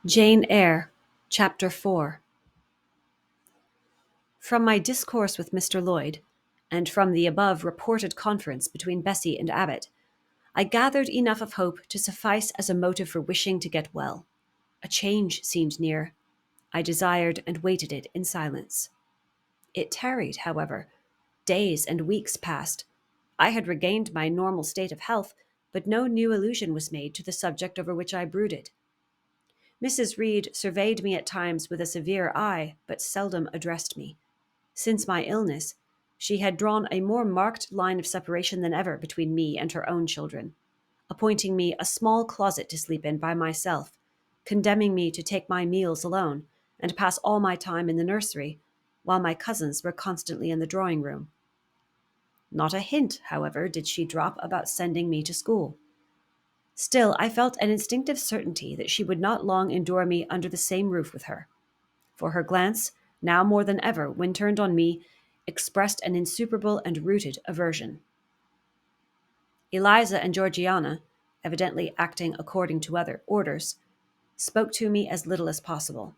Jane Eyre, Chapter 4. From my discourse with Mr. Lloyd, and from the above reported conference between Bessie and Abbot, I gathered enough of hope to suffice as a motive for wishing to get well. A change seemed near. I desired and waited it in silence. It tarried, however. Days and weeks passed. I had regained my normal state of health, but no new allusion was made to the subject over which I brooded. Mrs. Reed surveyed me at times with a severe eye, but seldom addressed me. Since my illness, she had drawn a more marked line of separation than ever between me and her own children, appointing me a small closet to sleep in by myself, condemning me to take my meals alone, and pass all my time in the nursery, while my cousins were constantly in the drawing-room. Not a hint, however, did she drop about sending me to school. Still, I felt an instinctive certainty that she would not long endure me under the same roof with her, for her glance, now more than ever when turned on me, expressed an insuperable and rooted aversion. Eliza and Georgiana, evidently acting according to other orders, spoke to me as little as possible.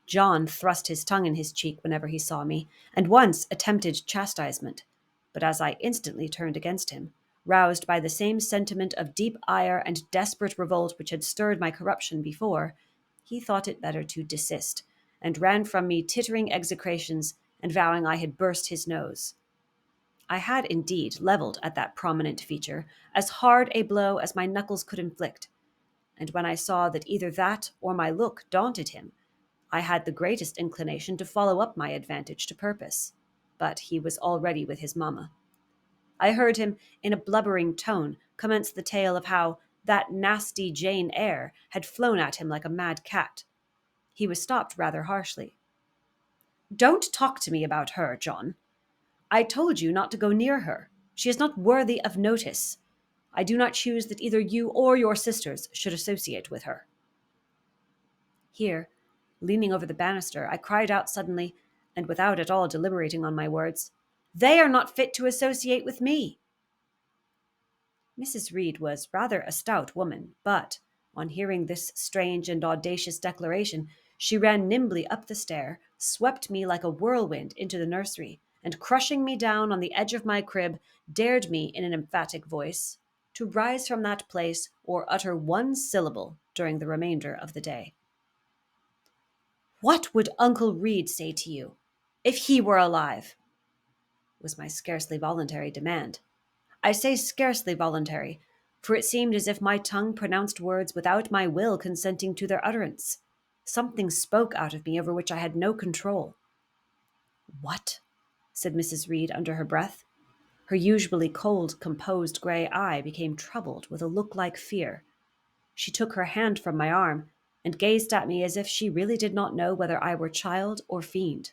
John thrust his tongue in his cheek whenever he saw me, and once attempted chastisement, but as I instantly turned against him, roused by the same sentiment of deep ire and desperate revolt which had stirred my corruption before, he thought it better to desist, and ran from me tittering execrations and vowing I had burst his nose. I had indeed levelled at that prominent feature as hard a blow as my knuckles could inflict, and when I saw that either that or my look daunted him, I had the greatest inclination to follow up my advantage to purpose. But he was already with his mamma. I heard him, in a blubbering tone, commence the tale of how that nasty Jane Eyre had flown at him like a mad cat. He was stopped rather harshly. "Don't talk to me about her, John. I told you not to go near her. She is not worthy of notice. I do not choose that either you or your sisters should associate with her." Here, leaning over the banister, I cried out suddenly, and without at all deliberating on my words, "They are not fit to associate with me." Mrs. Reed was rather a stout woman, but, on hearing this strange and audacious declaration, she ran nimbly up the stair, swept me like a whirlwind into the nursery, and crushing me down on the edge of my crib, dared me, in an emphatic voice, to rise from that place or utter one syllable during the remainder of the day. "What would Uncle Reed say to you, if he were alive?" was my scarcely voluntary demand. I say scarcely voluntary, for it seemed as if my tongue pronounced words without my will consenting to their utterance. Something spoke out of me over which I had no control. "What?" said Mrs. Reed under her breath. Her usually cold, composed grey eye became troubled with a look like fear. She took her hand from my arm and gazed at me as if she really did not know whether I were child or fiend.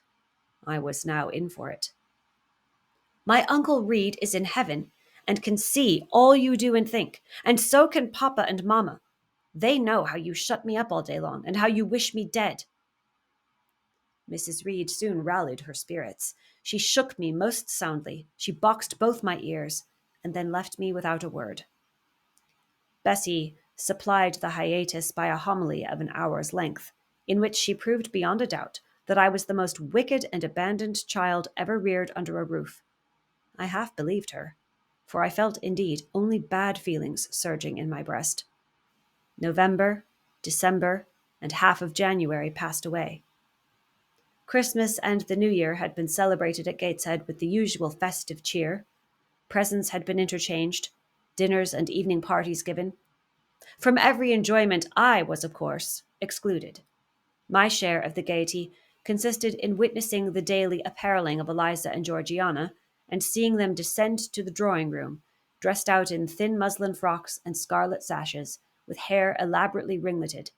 I was now in for it. "My Uncle Reed is in heaven and can see all you do and think, and so can Papa and Mamma. They know how you shut me up all day long and how you wish me dead." Mrs. Reed soon rallied her spirits. She shook me most soundly. She boxed both my ears, and then left me without a word. Bessie supplied the hiatus by a homily of an hour's length, in which she proved beyond a doubt that I was the most wicked and abandoned child ever reared under a roof. I half believed her, for I felt indeed only bad feelings surging in my breast. November, December, and half of January passed away. Christmas and the New Year had been celebrated at Gateshead with the usual festive cheer. Presents had been interchanged, dinners and evening parties given. From every enjoyment I was, of course, excluded. My share of the gaiety consisted in witnessing the daily appareling of Eliza and Georgiana, and seeing them descend to the drawing-room, dressed out in thin muslin frocks and scarlet sashes, with hair elaborately ringleted,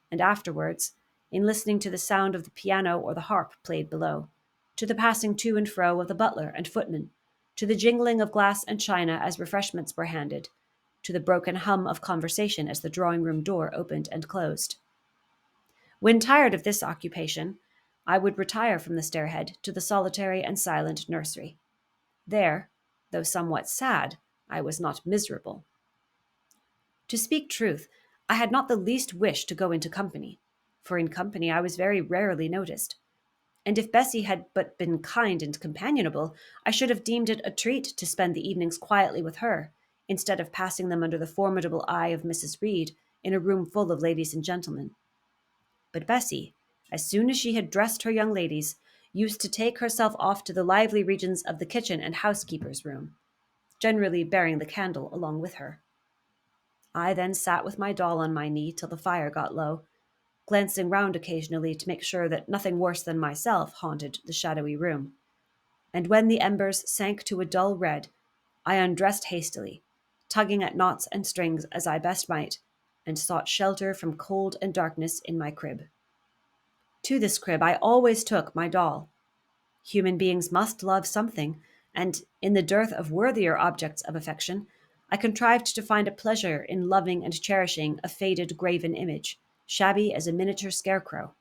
and afterwards, in listening to the sound of the piano or the harp played below, to the passing to and fro of the butler and footman, to the jingling of glass and china as refreshments were handed, to the broken hum of conversation as the drawing-room door opened and closed. When tired of this occupation, I would retire from the stairhead to the solitary and silent nursery. There, though somewhat sad, I was not miserable. To speak truth, I had not the least wish to go into company. for in company I was very rarely noticed. And if Bessie had but been kind and companionable, I should have deemed it a treat to spend the evenings quietly with her, instead of passing them under the formidable eye of Mrs. Reed in a room full of ladies and gentlemen. But Bessie, as soon as she had dressed her young ladies, used to take herself off to the lively regions of the kitchen and housekeeper's room, generally bearing the candle along with her. I then sat with my doll on my knee till the fire got low, glancing round occasionally to make sure that nothing worse than myself haunted the shadowy room. And when the embers sank to a dull red, I undressed hastily, tugging at knots and strings as I best might, and sought shelter from cold and darkness in my crib. To this crib I always took my doll. Human beings must love something, and in the dearth of worthier objects of affection, I contrived to find a pleasure in loving and cherishing a faded graven image, shabby as a miniature scarecrow.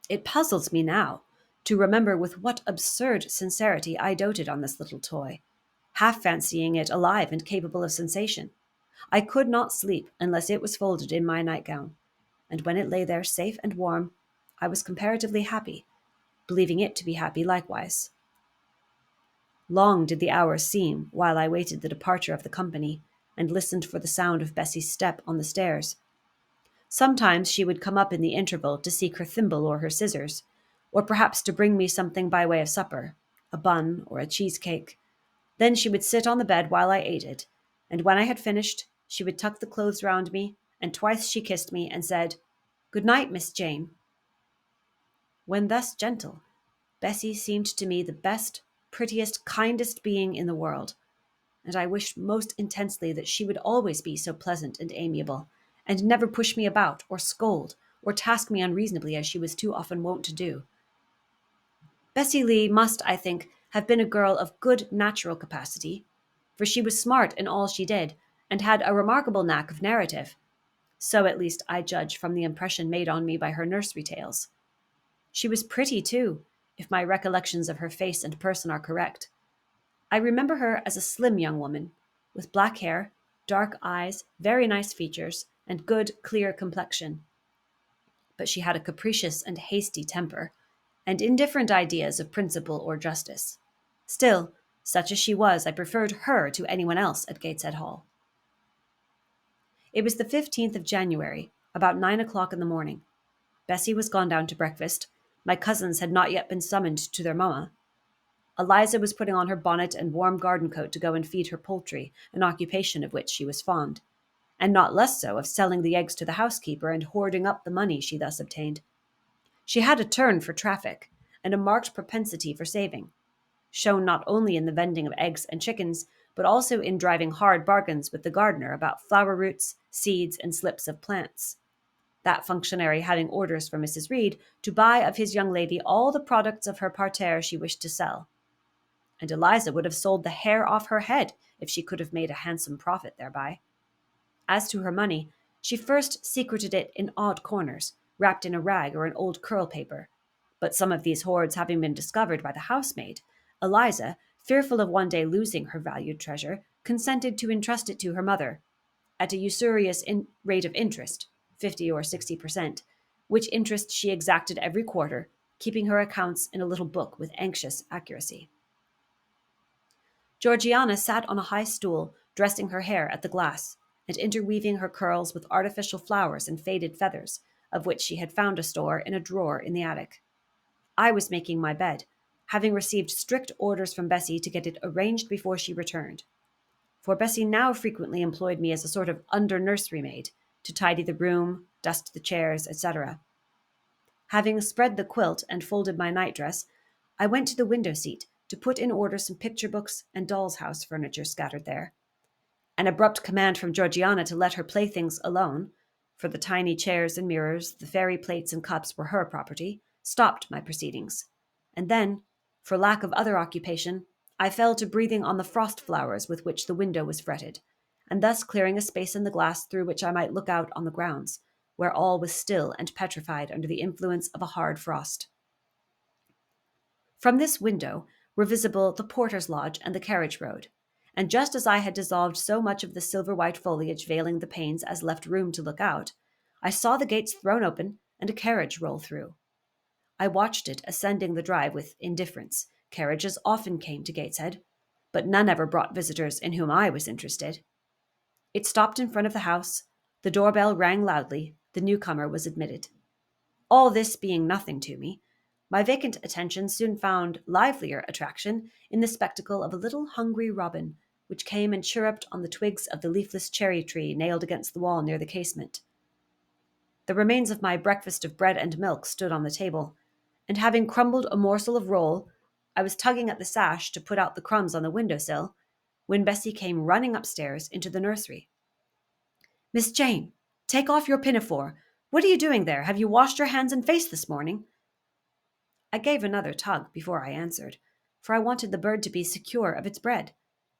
It puzzles me now to remember with what absurd sincerity I doted on this little toy, half fancying it alive and capable of sensation. I could not sleep unless it was folded in my nightgown, and when it lay there safe and warm, I was comparatively happy, believing it to be happy likewise. Long did the hours seem while I waited the departure of the company and listened for the sound of Bessie's step on the stairs. Sometimes she would come up in the interval to seek her thimble or her scissors, or perhaps to bring me something by way of supper, a bun or a cheesecake. Then she would sit on the bed while I ate it, and when I had finished, she would tuck the clothes round me, and twice she kissed me and said, "Good night, Miss Jane." When thus gentle, Bessie seemed to me the best, prettiest, kindest being in the world, and I wished most intensely that she would always be so pleasant and amiable, and never push me about, or scold, or task me unreasonably as she was too often wont to do. Bessie Lee must, I think, have been a girl of good natural capacity, for she was smart in all she did, and had a remarkable knack of narrative. So at least I judge from the impression made on me by her nursery tales. She was pretty, too, if my recollections of her face and person are correct. I remember her as a slim young woman, with black hair, dark eyes, very nice features, and good, clear complexion. But she had a capricious and hasty temper, and indifferent ideas of principle or justice. Still, such as she was, I preferred her to anyone else at Gateshead Hall. It was the 15th of January, about 9 o'clock in the morning. Bessie was gone down to breakfast. My cousins had not yet been summoned to their mamma. Eliza was putting on her bonnet and warm garden coat to go and feed her poultry, an occupation of which she was fond, and not less so of selling the eggs to the housekeeper and hoarding up the money she thus obtained. She had a turn for traffic, and a marked propensity for saving, shown not only in the vending of eggs and chickens, but also in driving hard bargains with the gardener about flower roots, seeds, and slips of plants, that functionary having orders from Mrs. Reed to buy of his young lady all the products of her parterre she wished to sell. And Eliza would have sold the hair off her head if she could have made a handsome profit thereby. As to her money, she first secreted it in odd corners, wrapped in a rag or an old curl paper. But some of these hoards having been discovered by the housemaid, Eliza, fearful of one day losing her valued treasure, consented to entrust it to her mother, at a usurious rate of interest, 50 or 60%, which interest she exacted every quarter, keeping her accounts in a little book with anxious accuracy. Georgiana sat on a high stool, dressing her hair at the glass, and interweaving her curls with artificial flowers and faded feathers, of which she had found a store in a drawer in the attic. I was making my bed, having received strict orders from Bessie to get it arranged before she returned. For Bessie now frequently employed me as a sort of under-nursery maid, to tidy the room, dust the chairs, etc. Having spread the quilt and folded my nightdress, I went to the window-seat to put in order some picture books and doll's house furniture scattered there. An abrupt command from Georgiana to let her playthings alone, for the tiny chairs and mirrors, the fairy plates and cups were her property, stopped my proceedings. And then, for lack of other occupation, I fell to breathing on the frost flowers with which the window was fretted, and thus clearing a space in the glass through which I might look out on the grounds, where all was still and petrified under the influence of a hard frost. From this window were visible the porter's lodge and the carriage road, and just as I had dissolved so much of the silver-white foliage veiling the panes as left room to look out, I saw the gates thrown open and a carriage roll through. I watched it ascending the drive with indifference. Carriages often came to Gateshead, but none ever brought visitors in whom I was interested. It stopped in front of the house. The doorbell rang loudly. The newcomer was admitted. All this being nothing to me, my vacant attention soon found livelier attraction in the spectacle of a little hungry robin, which came and chirruped on the twigs of the leafless cherry tree nailed against the wall near the casement. The remains of my breakfast of bread and milk stood on the table, and having crumbled a morsel of roll, I was tugging at the sash to put out the crumbs on the window-sill, when Bessie came running upstairs into the nursery. "Miss Jane, take off your pinafore. What are you doing there? Have you washed your hands and face this morning?" I gave another tug before I answered, for I wanted the bird to be secure of its bread.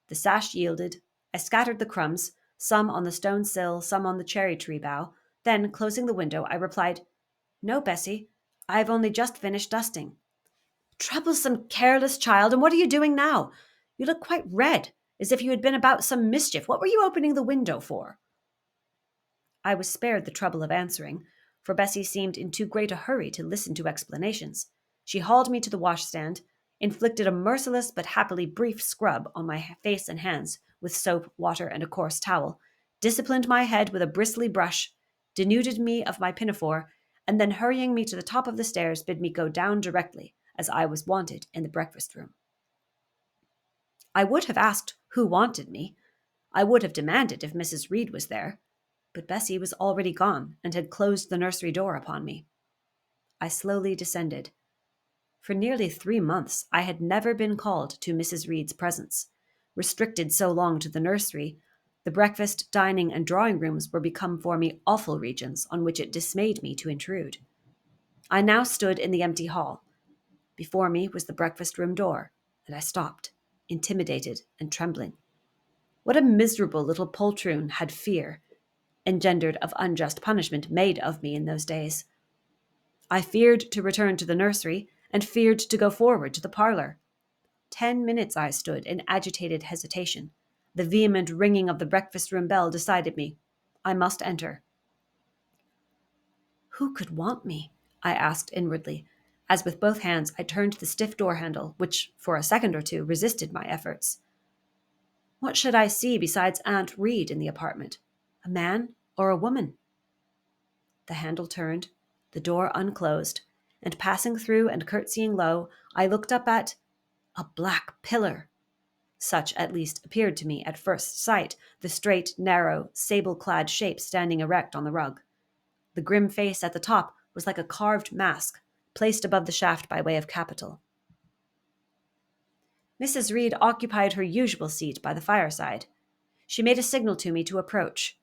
The sash yielded. I scattered the crumbs, some on the stone sill, some on the cherry tree bough. Then, closing the window, I replied, "No, Bessie, I have only just finished dusting." "Troublesome, careless child, and what are you doing now? You look quite red, as if you had been about some mischief. What were you opening the window for?" I was spared the trouble of answering, for Bessie seemed in too great a hurry to listen to explanations. She hauled me to the washstand, inflicted a merciless but happily brief scrub on my face and hands with soap, water, and a coarse towel, disciplined my head with a bristly brush, denuded me of my pinafore, and then hurrying me to the top of the stairs bid me go down directly, as I was wanted in the breakfast room. I would have asked who wanted me. I would have demanded if Mrs. Reed was there, but Bessie was already gone and had closed the nursery door upon me. I slowly descended. For nearly 3 months I had never been called to Mrs. Reed's presence. Restricted so long to the nursery, the breakfast, dining, and drawing rooms were become for me awful regions on which it dismayed me to intrude. I now stood in the empty hall. Before me was the breakfast room door, and I stopped, intimidated and trembling. What a miserable little poltroon had fear, engendered of unjust punishment, made of me in those days. I feared to return to the nursery, and feared to go forward to the parlour. 10 minutes I stood in agitated hesitation. The vehement ringing of the breakfast-room bell decided me. I must enter. Who could want me? I asked inwardly, as with both hands I turned the stiff door-handle, which, for a second or two, resisted my efforts. What should I see besides Aunt Reed in the apartment? A man or a woman? The handle turned, the door unclosed, and passing through and curtsying low, I looked up at a black pillar. Such, at least, appeared to me at first sight, the straight, narrow, sable-clad shape standing erect on the rug. The grim face at the top was like a carved mask, placed above the shaft by way of capital. Mrs. Reed occupied her usual seat by the fireside. She made a signal to me to approach.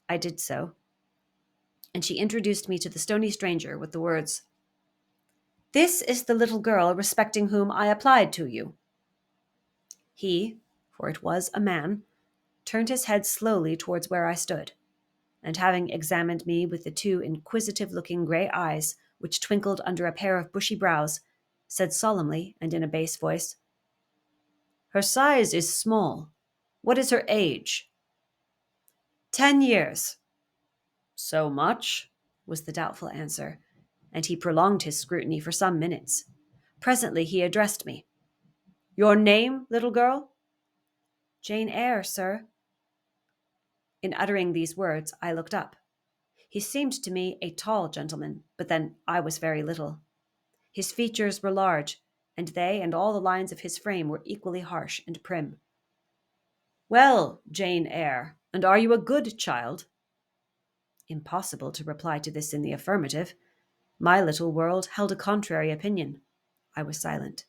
I did so, and she introduced me to the stony stranger with the words, "This is the little girl respecting whom I applied to you." He, for it was a man, turned his head slowly towards where I stood, and having examined me with the 2 inquisitive-looking grey eyes which twinkled under a pair of bushy brows, said solemnly and in a bass voice, "Her size is small. What is her age?" 10 years. "So much?" was the doubtful answer, and he prolonged his scrutiny for some minutes. Presently he addressed me. "Your name, little girl?" "Jane Eyre, sir." In uttering these words, I looked up. He seemed to me a tall gentleman, but then I was very little. His features were large, and they and all the lines of his frame were equally harsh and prim. "Well, Jane Eyre, and are you a good child?" Impossible to reply to this in the affirmative. My little world held a contrary opinion. I was silent.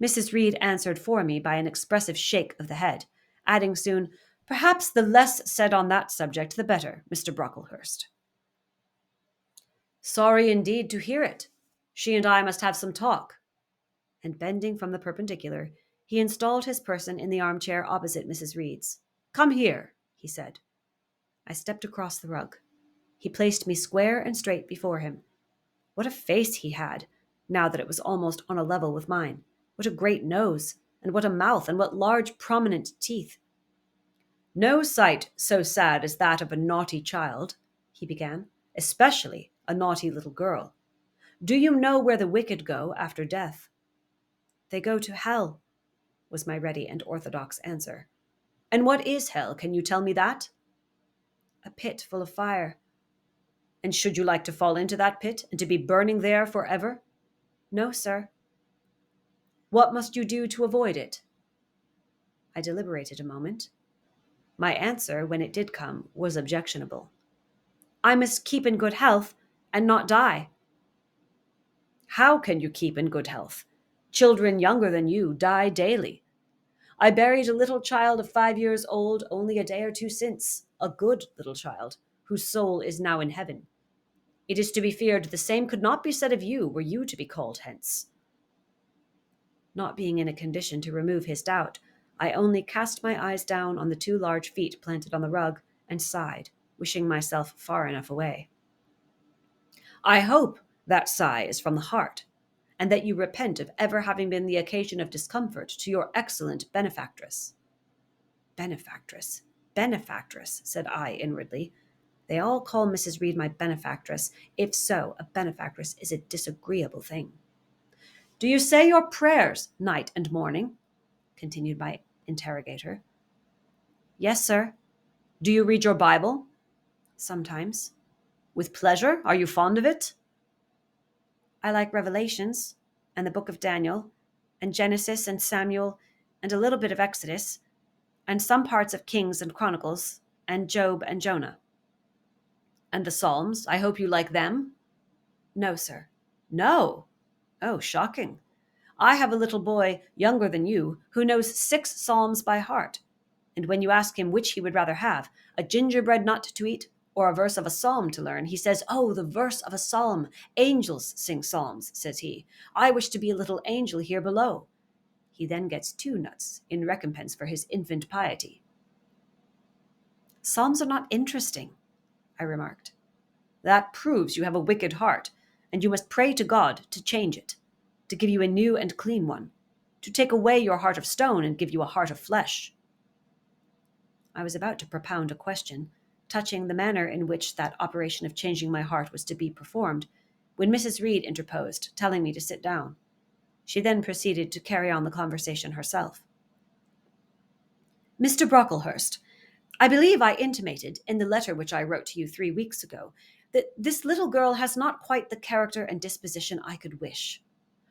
Mrs. Reed answered for me by an expressive shake of the head, adding soon, "Perhaps the less said on that subject the better, Mr. Brocklehurst." "Sorry indeed to hear it. She and I must have some talk." And bending from the perpendicular, he installed his person in the armchair opposite Mrs. Reed's. "Come here," he said. I stepped across the rug. He placed me square and straight before him. What a face he had, now that it was almost on a level with mine. What a great nose, and what a mouth, and what large prominent teeth. "No sight so sad as that of a naughty child," he began. especially a naughty little girl. Do you know where the wicked go after death? They go to hell, was my ready and orthodox answer. And what is hell? Can you tell me that? A pit full of fire. And should you like to fall into that pit and to be burning there forever? No, sir. What must you do to avoid it? I deliberated a moment. My answer, when it did come, was objectionable. I must keep in good health and not die. How can you keep in good health? Children younger than you die daily. I buried a little child of 5 years old only a day or two since, a good little child, whose soul is now in heaven. It is to be feared the same could not be said of you were you to be called hence. Not being in a condition to remove his doubt, I only cast my eyes down on the 2 large feet planted on the rug and sighed, wishing myself far enough away. I hope that sigh is from the heart, and that you repent of ever having been the occasion of discomfort to your excellent benefactress. Benefactress, benefactress, said I inwardly. They all call Mrs. Reed my benefactress. If so, a benefactress is a disagreeable thing. Do you say your prayers night and morning? Continued my interrogator. Yes, sir. Do you read your Bible? Sometimes. With pleasure? Are you fond of it? I like Revelations, and the book of Daniel, and Genesis and Samuel, and a little bit of Exodus, and some parts of Kings and Chronicles, and Job and Jonah. And the Psalms, I hope you like them? No, sir. No? Oh, shocking. I have a little boy, younger than you, who knows 6 Psalms by heart, and when you ask him which he would rather have, a gingerbread nut to eat or a verse of a psalm to learn, he says, "Oh, the verse of a psalm. Angels sing psalms," says he. "I wish to be a little angel here below." He then gets 2 nuts in recompense for his infant piety. Psalms are not interesting, I remarked. That proves you have a wicked heart, and you must pray to God to change it, to give you a new and clean one, to take away your heart of stone and give you a heart of flesh. I was about to propound a question touching the manner in which that operation of changing my heart was to be performed, when Mrs. Reed interposed, telling me to sit down. She then proceeded to carry on the conversation herself. Mr. Brocklehurst, I believe I intimated, in the letter which I wrote to you 3 weeks ago, that this little girl has not quite the character and disposition I could wish.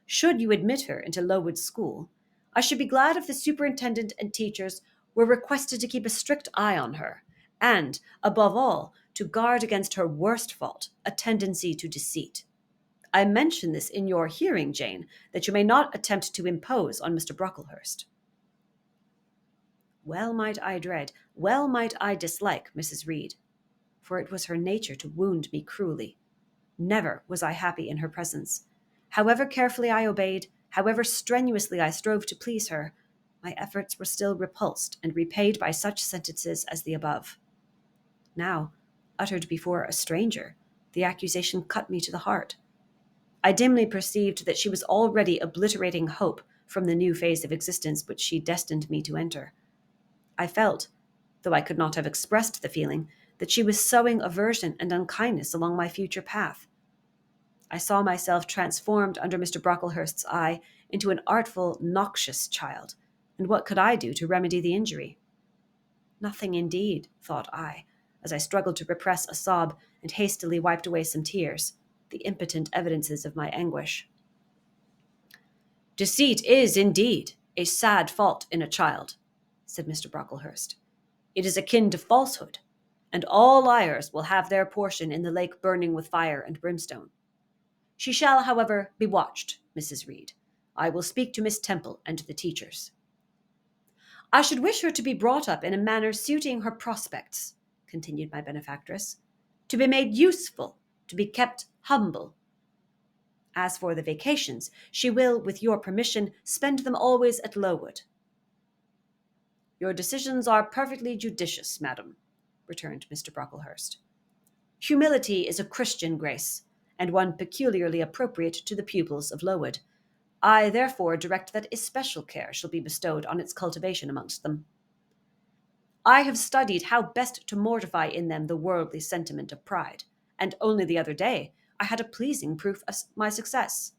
Should you admit her into Lowood School, I should be glad if the superintendent and teachers were requested to keep a strict eye on her, and, above all, to guard against her worst fault, a tendency to deceit. I mention this in your hearing, Jane, that you may not attempt to impose on Mr. Brocklehurst. Well might I dread, well might I dislike Mrs. Reed, for it was her nature to wound me cruelly. Never was I happy in her presence. However carefully I obeyed, however strenuously I strove to please her, my efforts were still repulsed and repaid by such sentences as the above. Now, uttered before a stranger, the accusation cut me to the heart. I dimly perceived that she was already obliterating hope from the new phase of existence which she destined me to enter. I felt, though I could not have expressed the feeling, that she was sowing aversion and unkindness along my future path. I saw myself transformed under Mr. Brocklehurst's eye into an artful, noxious child, and what could I do to remedy the injury? Nothing indeed, thought I, as I struggled to repress a sob and hastily wiped away some tears, the impotent evidences of my anguish. Deceit is, indeed, a sad fault in a child, said Mr. Brocklehurst. It is akin to falsehood, and all liars will have their portion in the lake burning with fire and brimstone. She shall, however, be watched, Mrs. Reed. I will speak to Miss Temple and the teachers. I should wish her to be brought up in a manner suiting her prospects, continued my benefactress, to be made useful, to be kept humble. As for the vacations, she will, with your permission, spend them always at Lowood. Your decisions are perfectly judicious, madam, returned Mr. Brocklehurst. Humility is a Christian grace, and one peculiarly appropriate to the pupils of Lowood. I therefore direct that especial care shall be bestowed on its cultivation amongst them. I have studied how best to mortify in them the worldly sentiment of pride, and only the other day I had a pleasing proof of my success.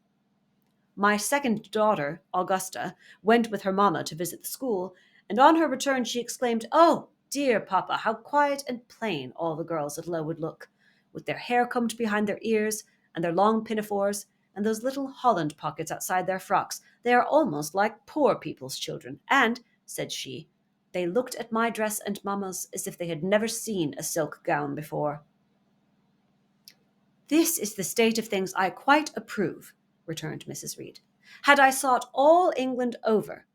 My second daughter, Augusta, went with her mamma to visit the school, and on her return she exclaimed, "Oh, dear papa, how quiet and plain all the girls at Lowood look, with their hair combed behind their ears, and their long pinafores, and those little holland pockets outside their frocks. They are almost like poor people's children. And," said she, "they looked at my dress and mamma's as if they had never seen a silk gown before." "This is the state of things I quite approve," returned Mrs. Reed. "Had I sought all England over,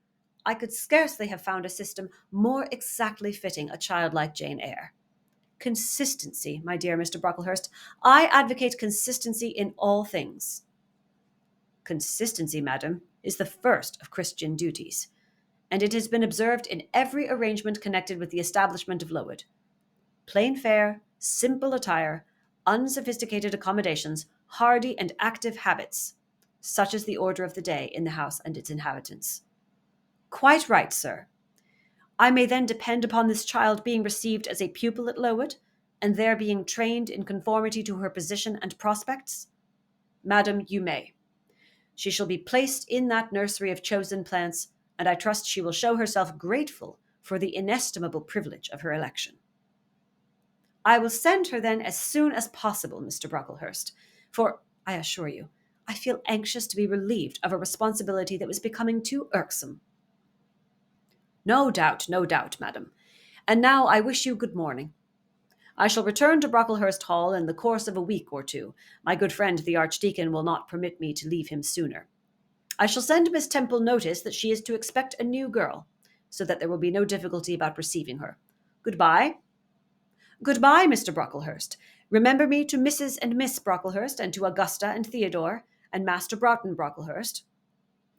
I could scarcely have found a system more exactly fitting a child like Jane Eyre. Consistency, my dear Mr. Brocklehurst. I advocate consistency in all things." "Consistency, madam, is the first of Christian duties, and it has been observed in every arrangement connected with the establishment of Lowood. Plain fare, simple attire, unsophisticated accommodations, hardy and active habits. Such is the order of the day in the house and its inhabitants." "Quite right, sir. I may then depend upon this child being received as a pupil at Lowood, and there being trained in conformity to her position and prospects?" "Madam, you may. She shall be placed in that nursery of chosen plants, and I trust she will show herself grateful for the inestimable privilege of her election." "I will send her then as soon as possible, Mr. Brocklehurst, for, I assure you, I feel anxious to be relieved of a responsibility that was becoming too irksome." No doubt, madam. And now I wish you good morning. I shall return to Brocklehurst Hall in the course of a week or two. My good friend the Archdeacon will not permit me to leave him sooner. I shall send Miss Temple notice that she is to expect a new girl, so that there will be no difficulty about receiving her. Goodbye." "Goodbye, Mr. Brocklehurst. Remember me to Mrs. and Miss Brocklehurst, and to Augusta and Theodore, and Master Broughton Brocklehurst."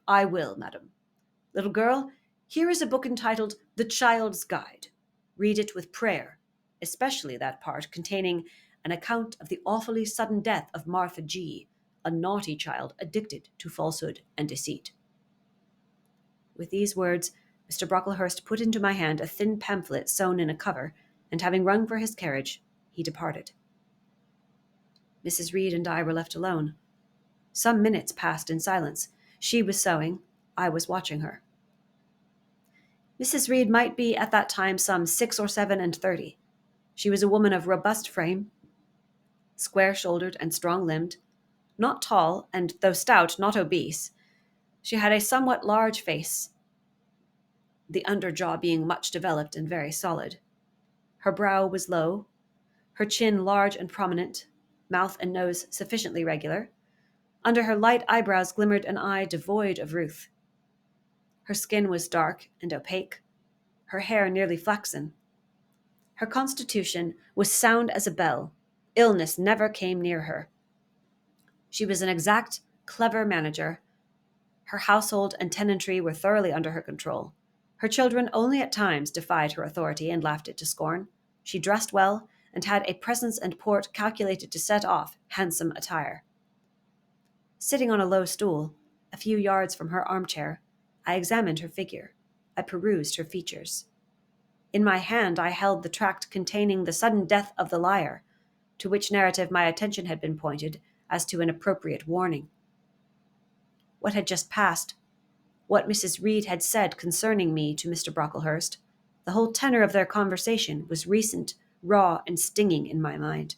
"I will, madam. Little girl, here is a book entitled The Child's Guide. Read it with prayer, especially that part containing an account of the awfully sudden death of Martha G., a naughty child addicted to falsehood and deceit." With these words, Mr. Brocklehurst put into my hand a thin pamphlet sewn in a cover, and having rung for his carriage, he departed. Mrs. Reed and I were left alone. Some minutes passed in silence. She was sewing, I was watching her. Mrs. Reed might be at that time some 6 or 37. She was a woman of robust frame, square-shouldered and strong-limbed, not tall, and though stout, not obese. She had a somewhat large face, the under jaw being much developed and very solid. Her brow was low, her chin large and prominent, mouth and nose sufficiently regular. Under her light eyebrows glimmered an eye devoid of ruth. Her skin was dark and opaque, her hair nearly flaxen. Her constitution was sound as a bell. Illness never came near her. She was an exact, clever manager. Her household and tenantry were thoroughly under her control. Her children only at times defied her authority and laughed it to scorn. She dressed well, and had a presence and port calculated to set off handsome attire. Sitting on a low stool, a few yards from her armchair, I examined her figure. I perused her features. In my hand I held the tract containing the sudden death of the liar, to which narrative my attention had been pointed as to an appropriate warning. What had just passed, what Mrs. Reed had said concerning me to Mr. Brocklehurst, the whole tenor of their conversation was recent, raw, and stinging in my mind.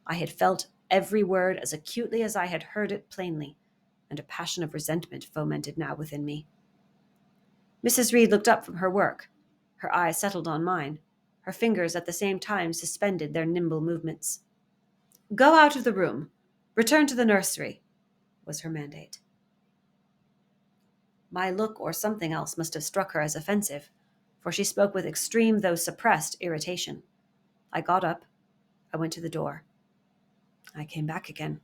I had felt every word as acutely as I had heard it plainly, and a passion of resentment fomented now within me. Mrs. Reed looked up from her work. Her eye settled on mine. Her fingers at the same time suspended their nimble movements. "Go out of the room. Return to the nursery," was her mandate. My look or something else must have struck her as offensive, for she spoke with extreme though suppressed irritation. I got up. I went to the door. I came back again.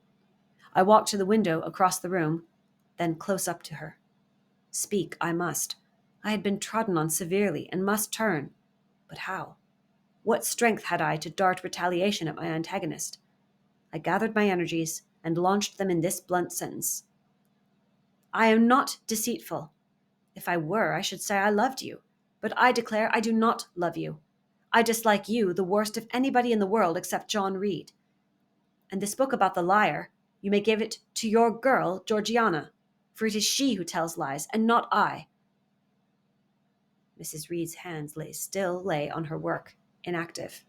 I walked to the window across the room, then close up to her. Speak I must. I had been trodden on severely and must turn. But how? What strength had I to dart retaliation at my antagonist? I gathered my energies and launched them in this blunt sentence. "I am not deceitful. If I were, I should say I loved you. But I declare I do not love you. I dislike you the worst of anybody in the world except John Reed. And this book about the liar, you may give it to your girl, Georgiana, for it is she who tells lies, and not I." Mrs. Reed's hands still lay on her work, inactive.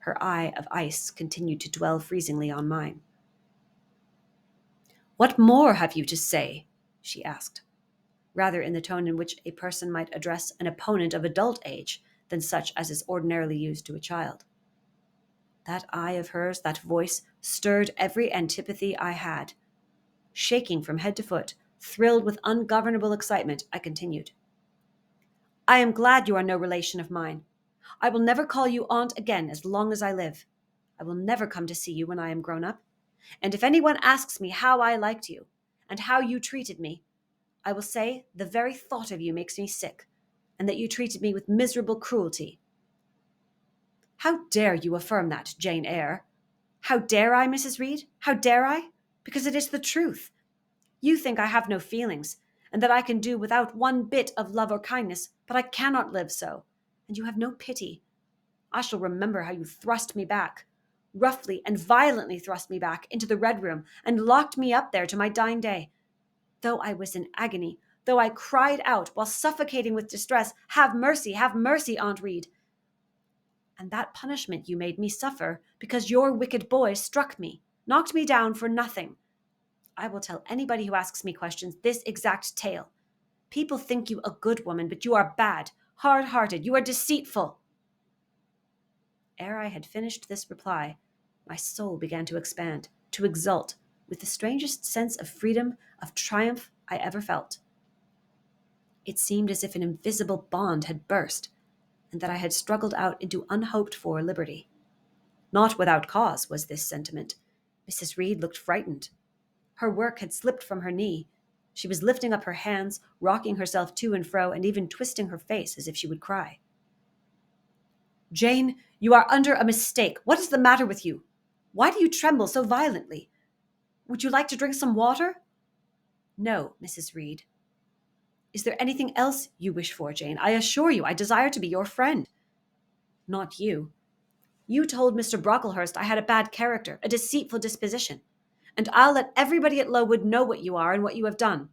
Her eye of ice continued to dwell freezingly on mine. "What more have you to say?" she asked, rather in the tone in which a person might address an opponent of adult age than such as is ordinarily used to a child. That eye of hers, that voice, stirred every antipathy I had. Shaking from head to foot, thrilled with ungovernable excitement, I continued. "I am glad you are no relation of mine. I will never call you aunt again as long as I live. I will never come to see you when I am grown up. And if anyone asks me how I liked you, and how you treated me, I will say the very thought of you makes me sick, and that you treated me with miserable cruelty." "How dare you affirm that, Jane Eyre?" "How dare I, Mrs. Reed? How dare I? Because it is the truth. You think I have no feelings, and that I can do without one bit of love or kindness, but I cannot live so, and you have no pity. I shall remember how you thrust me back, roughly and violently thrust me back into the Red Room, and locked me up there to my dying day. Though I was in agony, though I cried out while suffocating with distress, have mercy, Aunt Reed. And that punishment you made me suffer because your wicked boy struck me, knocked me down for nothing. I will tell anybody who asks me questions this exact tale. People think you a good woman, but you are bad, hard-hearted, you are deceitful." Ere I had finished this reply, my soul began to expand, to exult, with the strangest sense of freedom, of triumph I ever felt. It seemed as if an invisible bond had burst, and that I had struggled out into unhoped-for liberty. Not without cause was this sentiment. Mrs. Reed looked frightened. Her work had slipped from her knee. She was lifting up her hands, rocking herself to and fro, and even twisting her face as if she would cry. "Jane, you are under a mistake. What is the matter with you? Why do you tremble so violently? Would you like to drink some water?" "No, Mrs. Reed." "Is there anything else you wish for, Jane? I assure you I desire to be your friend." "Not you. You told Mr. Brocklehurst I had a bad character, a deceitful disposition, and I'll let everybody at Lowood know what you are and what you have done."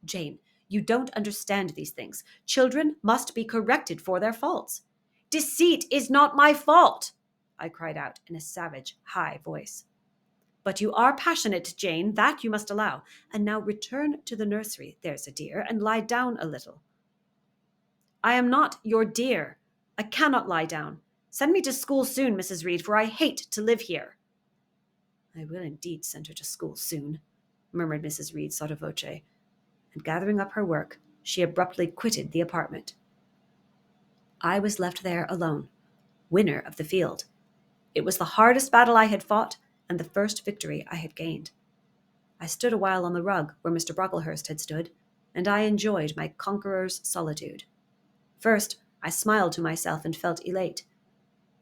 "Jane, you don't understand these things. Children must be corrected for their faults." "Deceit is not my fault," I cried out in a savage, high voice. "But you are passionate, Jane, that you must allow. And now return to the nursery, there's a dear, and lie down a little." "I am not your dear. I cannot lie down. Send me to school soon, Mrs. Reed, for I hate to live here." "I will indeed send her to school soon," murmured Mrs. Reed sotto voce, and gathering up her work, she abruptly quitted the apartment. I was left there alone, winner of the field. It was the hardest battle I had fought, and the first victory I had gained. I stood a while on the rug where Mr. Brocklehurst had stood, and I enjoyed my conqueror's solitude. First, I smiled to myself and felt elate,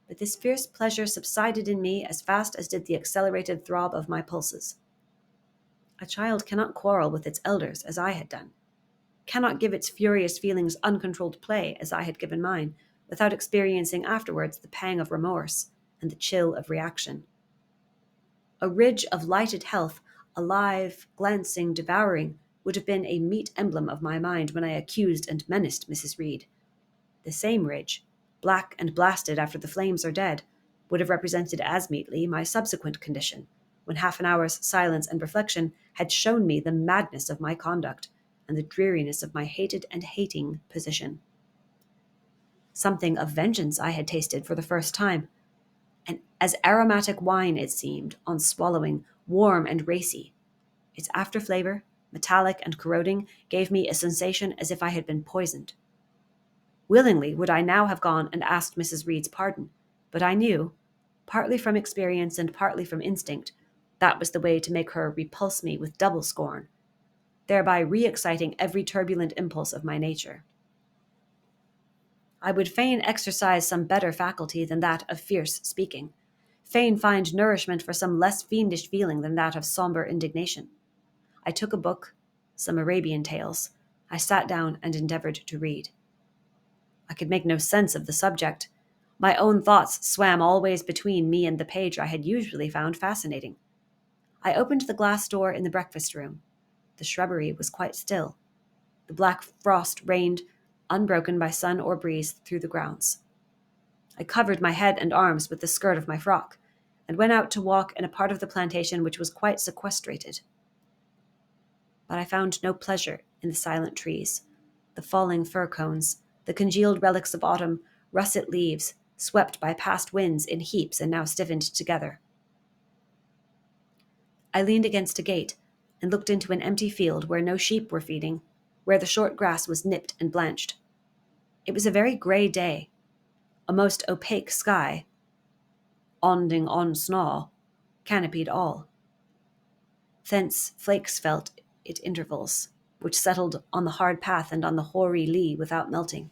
but this fierce pleasure subsided in me as fast as did the accelerated throb of my pulses. A child cannot quarrel with its elders as I had done, cannot give its furious feelings uncontrolled play as I had given mine, without experiencing afterwards the pang of remorse and the chill of reaction. A ridge of lighted health, alive, glancing, devouring, would have been a meet emblem of my mind when I accused and menaced Mrs. Reed. The same ridge, black and blasted after the flames are dead, would have represented as meetly my subsequent condition, when half an hour's silence and reflection had shown me the madness of my conduct and the dreariness of my hated and hating position. Something of vengeance I had tasted for the first time, and as aromatic wine it seemed, on swallowing, warm and racy. Its after-flavor, metallic and corroding, gave me a sensation as if I had been poisoned. Willingly would I now have gone and asked Mrs. Reed's pardon, but I knew, partly from experience and partly from instinct, that was the way to make her repulse me with double scorn, thereby re-exciting every turbulent impulse of my nature. I would fain exercise some better faculty than that of fierce speaking, fain find nourishment for some less fiendish feeling than that of sombre indignation. I took a book, some Arabian tales. I sat down and endeavored to read. I could make no sense of the subject. My own thoughts swam always between me and the page I had usually found fascinating. I opened the glass door in the breakfast room. The shrubbery was quite still. The black frost reigned, unbroken by sun or breeze, through the grounds. I covered my head and arms with the skirt of my frock, and went out to walk in a part of the plantation which was quite sequestrated. But I found no pleasure in the silent trees, the falling fir cones, the congealed relics of autumn, russet leaves, swept by past winds in heaps and now stiffened together. I leaned against a gate and looked into an empty field where no sheep were feeding, where the short grass was nipped and blanched. It was a very grey day, a most opaque sky, onding on snaw, canopied all. Thence flakes fell at intervals, which settled on the hard path and on the hoary lea without melting.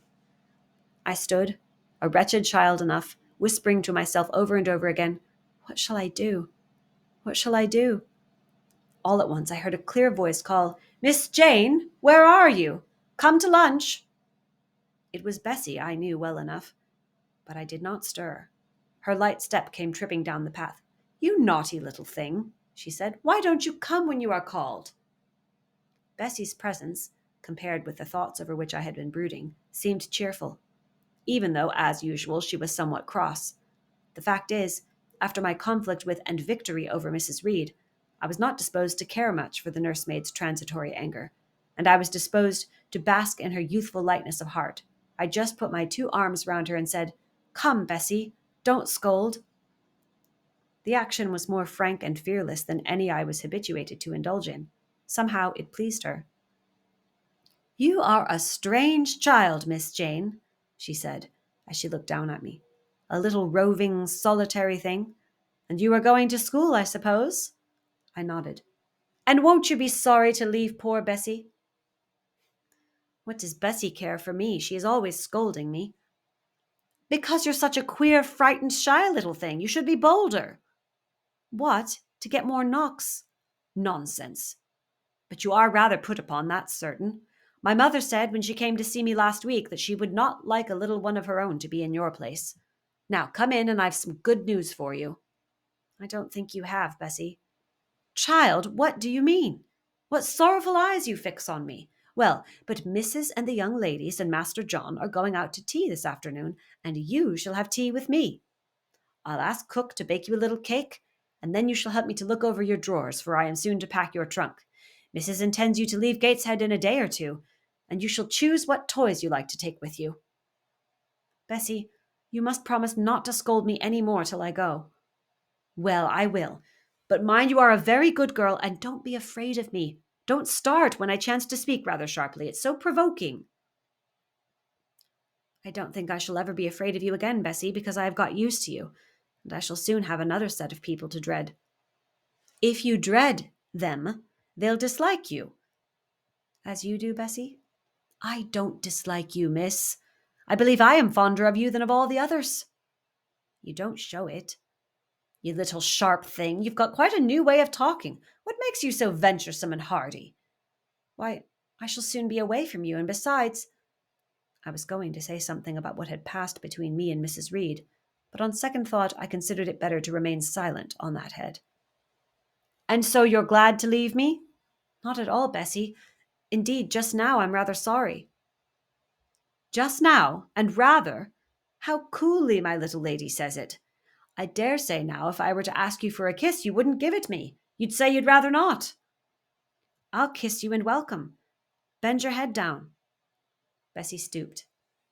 I stood, a wretched child enough, whispering to myself over and over again, "What shall I do? What shall I do?" All at once I heard a clear voice call, "Miss Jane, where are you? Come to lunch." It was Bessie, I knew well enough, but I did not stir. Her light step came tripping down the path. "You naughty little thing," she said. "Why don't you come when you are called?" Bessie's presence, compared with the thoughts over which I had been brooding, seemed cheerful, even though, as usual, she was somewhat cross. The fact is, after my conflict with and victory over Mrs. Reed, I was not disposed to care much for the nursemaid's transitory anger, and I was disposed to bask in her youthful lightness of heart. I just put my 2 arms round her and said, "Come, Bessie, don't scold." The action was more frank and fearless than any I was habituated to indulge in. Somehow it pleased her. "You are a strange child, Miss Jane," she said, as she looked down at me. "A little roving, solitary thing. And you are going to school, I suppose?" I nodded. "And won't you be sorry to leave poor Bessie?" "What does Bessie care for me? She is always scolding me." "Because you're such a queer, frightened, shy little thing. You should be bolder." "What? To get more knocks?" "Nonsense. But you are rather put upon, that's certain. My mother said when she came to see me last week that she would not like a little one of her own to be in your place. Now come in, and I've some good news for you." "I don't think you have, Bessie." "Child, what do you mean? What sorrowful eyes you fix on me. Well, but Mrs. and the young ladies and Master John are going out to tea this afternoon, and you shall have tea with me. I'll ask cook to bake you a little cake, and then you shall help me to look over your drawers, for I am soon to pack your trunk. Mrs. intends you to leave Gateshead in a day or two, and you shall choose what toys you like to take with you." "Bessie, you must promise not to scold me any more till I go." "Well, I will. But mind you are a very good girl, and don't be afraid of me. Don't start when I chance to speak rather sharply. It's so provoking." "I don't think I shall ever be afraid of you again, Bessie, because I have got used to you, and I shall soon have another set of people to dread." "If you dread them, they'll dislike you." "As you do, Bessie?" "I don't dislike you, miss. I believe I am fonder of you than of all the others." "You don't show it." "You little sharp thing, you've got quite a new way of talking. What makes you so venturesome and hardy?" "Why, I shall soon be away from you, and besides—" I was going to say something about what had passed between me and Mrs. Reed, but on second thought I considered it better to remain silent on that head. "And so you're glad to leave me?" "Not at all, Bessie. Indeed, just now I'm rather sorry." "Just now, and rather? How coolly my little lady says it. I dare say now if I were to ask you for a kiss, you wouldn't give it me. You'd say you'd rather not." "I'll kiss you and welcome. Bend your head down." Bessie stooped.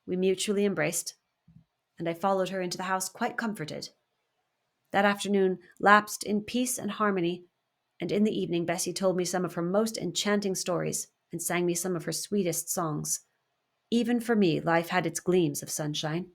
We mutually embraced, and I followed her into the house quite comforted. That afternoon lapsed in peace and harmony, and in the evening Bessie told me some of her most enchanting stories and sang me some of her sweetest songs. Even for me, life had its gleams of sunshine.